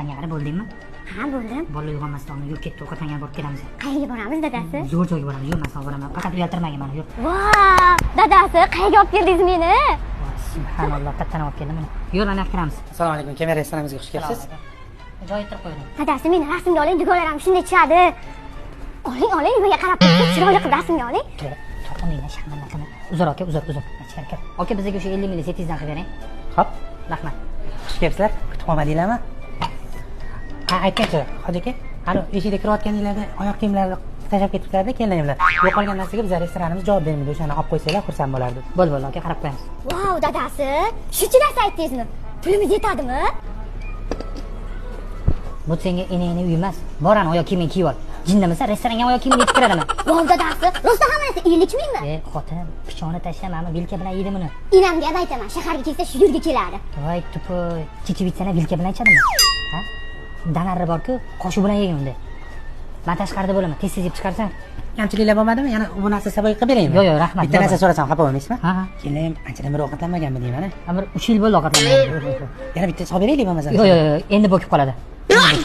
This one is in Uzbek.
Qarab bo'ldingmi? Ha, bo'ldim. Bola uyg'onmasdan yur, ketdi, ovqatdan yana borib kelamiz. Qayerga boramiz, dadasi? Zo'r joyga boramiz. Yur, men seni boraman. Faqat uyaltirmagin meni, yur. Voy, dadasi, qayerga olib keldingiz meni? Subhanalloh, qayerdan olib keldim meni. Yur, ana kiramiz. Assalomu alaykum. Kemer restoranimizga xush kelibsiz. Joy aytib qo'ydim. Dadasi, meni rasmga oling, dugonalarim shunday tushadi. Oling, nimaga qarab turibsiz? Chiroyli qilib rasmga oling. To'xtamanglar, shamanlar qilma. Uzr aka, uzr. Ichkari kir. Aka, bizga o'sha 50 ml setizdan qilib bering. Xo'p. Rahmat. Xush kelibsizlar. Kutib olmadinglarmi? Ha, aytgancha, hoji aka. Ana eshikda kirayotganinglarda oyoq kiyimlarni tashlab ketibsizlar-da, kelininglar. Yo'qolgan narsaga biz restoranimiz javob bermaydi. O'shani olib qo'ysanglar xursand bo'lardi. Bo'ldi, aka, qarab qo'yamiz. Vau, dadasi, shuncha narsa aytdingizmi? Pulimiz yetadimi? Bu senga enangni uyi emas. Bor ana oyoq kiyimingni kiyib ol. Jinnamisan, restoranga oyoq kiyimini yetib kiradaman. Vau, dadasi, rostdan hamma narsa 50 mingmi? Xotin, pichoni tashlama, vilka bilan yeydi buni. Inamga gap aytaman, shaharga kelsa shu yerga keladi. Voy, tupi, chichivitsani vilka bilan ichadimi? Ha? Danarri bor-ku, qoshiq bilan yegan unda. Men tashqarida bo'laman, tez yeb chiqarsan. Kamchiliklar bo'lmadimi? Yana bu narsa sabab qilib beraymi? Yo'q, rahmat. Bitta narsa so'rasam xafa bo'lmaysizmi? Ha. Keyin anchadan beri ovqatlanmaganmi deyman. Amir 3 yil bo'ldi ovqatlanmagan. Yana bitta solib beraylik bo'lmasa. Yo'q, endi bo'kib qoladi. Rahmat.